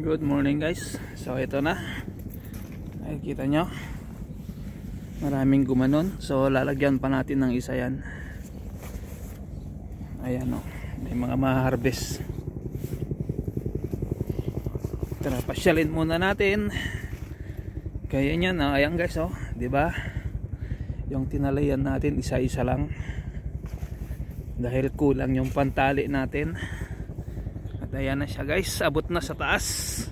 Good morning guys. So ito na, nakikita nyo maraming gumanon. So lalagyan pa natin ng isa yan. Ayan o, may mga ma-harvest. Tara, pasyalin muna natin. Kaya nyan, ayan guys o, diba? Yung tinalayan natin isa-isa lang dahil kulang yung pantali natin. Ayan na siya guys, abot na sa taas.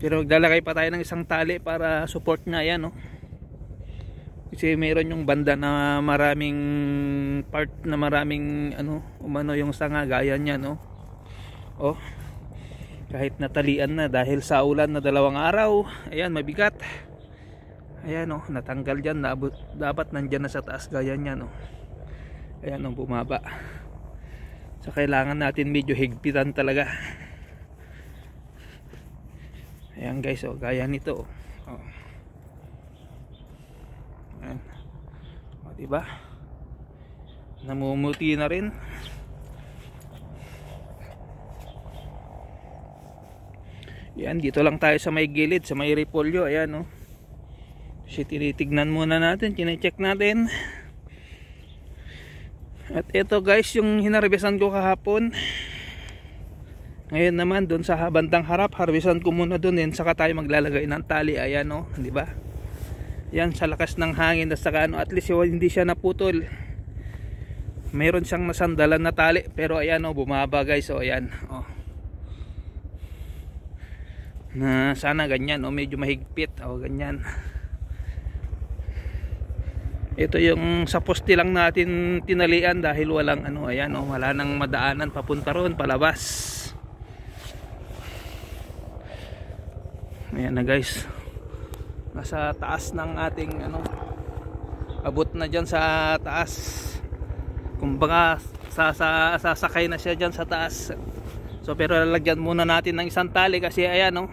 Pero maglalagay pa tayo ng isang tali para support na yan, no? Kasi mayroon yung banda na maraming part na maraming umano yung sanga gaya niya, no? Oh, kahit natalian na dahil sa ulan na 2 araw. Ayan, mabigat. Ayan, no, natanggal dyan, dapat nandyan na sa taas gaya niya, no? Ayan, no, bumaba. So kailangan natin medyo higpitan talaga. Ayan guys, oh, gaya nito. Oh. Ayan. O, diba? Namumuti na rin. Ayan, dito lang tayo sa may gilid, sa may repolyo. Ayan, oh. Kasi tinitignan muna natin, chinecheck natin. At ito guys, yung hinarbesan ko kahapon. Ngayon naman doon sa bandang harap, harbesan ko muna doon din, saka tayo maglalagay ng tali. Ayan, oh, di ba? Yan, sa lakas ng hangin at saka at least hindi siya naputol. Mayroon siyang nasandalan na tali, pero ayan, oh, bumaba guys. Oh, ayan, oh. Na sana ganyan, oh, medyo mahigpit, oh, ganyan. Ito yung sa poste lang natin tinalian dahil walang ayan, oh, wala nang madaanan papunta ron palabas. Ayan na guys, nasa taas ng ating abot na dyan sa taas, kumbaga sasakay na siya dyan sa taas. So pero lalagyan muna natin ng isang tali kasi ayan, oh,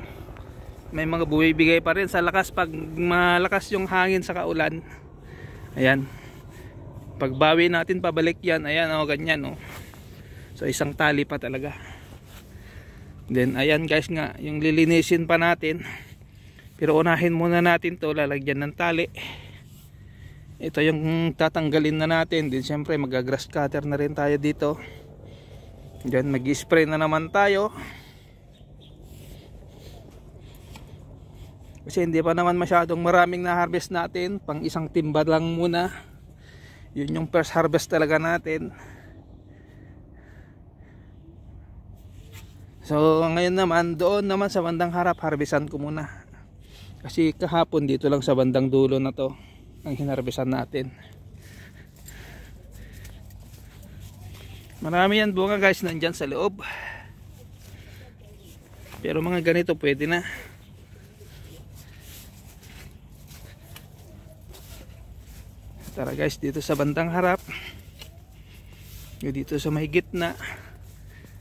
may mga bumibigay pa rin sa lakas pag malakas yung hangin sa kaulan. Ayan, pagbawi natin pabalik yan. Ayan, oh, ganyan, oh. So isang tali pa talaga. Then ayan guys nga, yung lilinisin pa natin. Pero unahin muna natin to, lalagyan ng tali. Ito yung tatanggalin na natin. Then syempre mag-grass cutter na rin tayo dito. Diyan mag-spray na naman tayo. Kasi hindi pa naman masyadong maraming na-harvest natin. Pang isang timba lang muna. Yun yung first harvest talaga natin. So ngayon naman, doon naman sa bandang harap, harvestan ko muna. Kasi kahapon dito lang sa bandang dulo na to ang hinarvestan natin. Marami yan bunga guys, nandyan sa loob. Pero mga ganito pwede na. Tara guys, dito sa bandang harap, dito sa may gitna.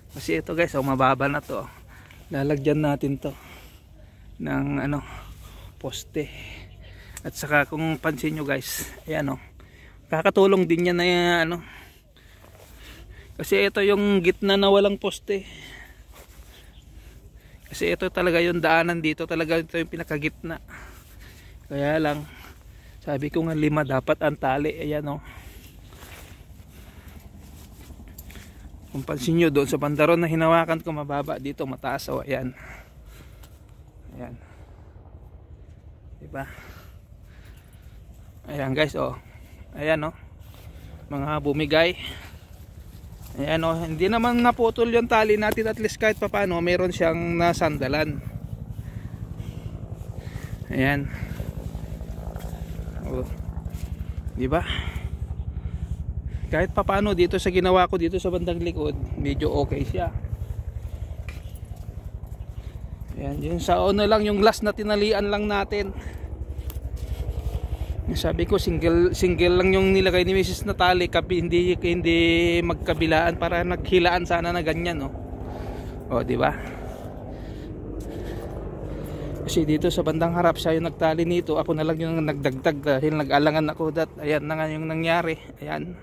Kasi ito guys, oh, mababa na to. Lalagyan natin to ng poste. At saka kung pansin nyo guys, ayan, oh, kakatulong din yan na kasi ito yung gitna na walang poste. Kasi ito talaga yung daanan dito, talaga ito yung pinakagitna. Kaya lang sabi ko nga 5 dapat ang tali. Ayan, oh. Kung pansin nyo doon sa bandaron na hinawakan ko, mababa, dito mataas. Oh, ayan. Ayan. Diba? Ayan guys, oh. Ayan, oh. Mga bumigay. Ayan, oh. Hindi naman naputol yung tali natin, at least kahit papano meron siyang nasandalan. Ayan. Oh, diba? Kahit papaano dito sa ginawa ko dito sa bandang likod, medyo okay siya. Ayan, yun sa lang yung last na tinalian lang natin. Sabi ko single lang yung nilagay ni Mrs. na tali, hindi magkabilaan para naghilaan sana na ganyan, no. Oh, diba? Kasi dito sa bandang harap siya yung nagtali nito, ako na lang yung nagdagdag dahil nag-alangan ako. Ayan na nga yung nangyari. Ayan,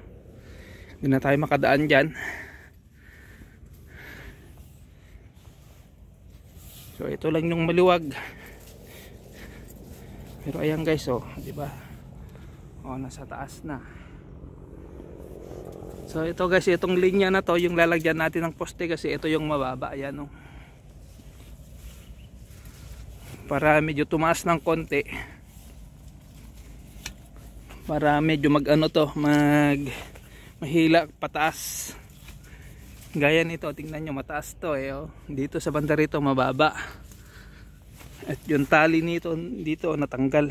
hindi na tayo makadaan dyan. So ito lang yung maliwag. Pero ayan guys, oh, di ba? Oh, nasa taas na. So ito guys, itong linya na to yung lalagyan natin ng poste kasi ito yung mababa. Ayan, oh. Para medyo tumaas ng konti. Para medyo mag-ano to, mahila pataas. Gaya nito, tingnan nyo, mataas to eh, oh. Dito sa banda rito mababa. At yung tali nito dito natanggal.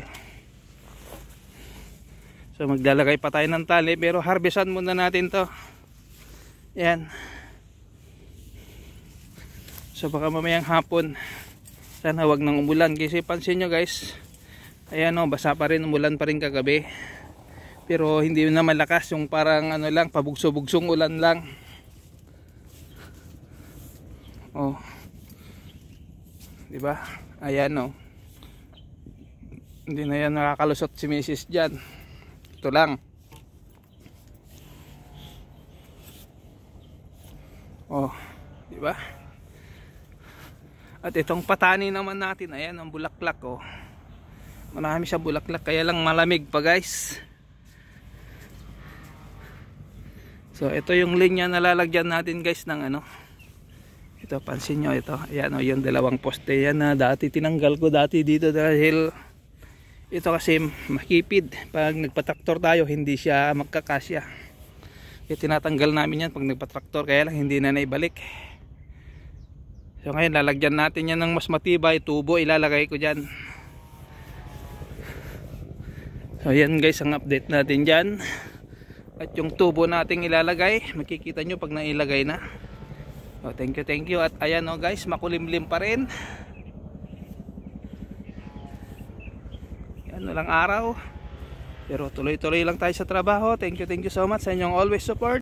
So maglalagay pa tayo ng tali, pero harvestan muna natin to. Yan. So baka mamayang hapon sana wag nang umulan, kasi pansin nyo guys, ayan o, basa pa rin, umulan pa rin kagabi. Pero hindi na malakas, yung parang ano lang, pabugso-bugsong ulan lang. Oh. 'Di ba? Ayan o. Hindi na yan nakakalusot si Mrs. dyan. Ito lang. Oh, 'di ba? At itong patani naman natin, ayan ang bulaklak, oh. Marami siyang bulaklak, kaya lang malamig pa guys. So ito yung linya na lalagyan natin guys ng ano. Ito, pansin nyo ito. Ayan o, yung dalawang poste yan na dati tinanggal ko dati dito dahil ito kasi makipid. Pag nagpatraktor tayo hindi siya magkakasya. Kaya tinatanggal namin yan pag nagpatraktor, kaya lang hindi na naibalik. So ngayon lalagyan natin yan ng mas matibay, tubo ilalagay ko dyan. So yan guys ang update natin dyan. At yung tubo nating ilalagay, makikita nyo pag nailagay na. Oh, thank you. At ayan oh guys, makulimlim pa rin. Ano lang araw. Pero tuloy-tuloy lang tayo sa trabaho. Thank you so much sa inyong always support.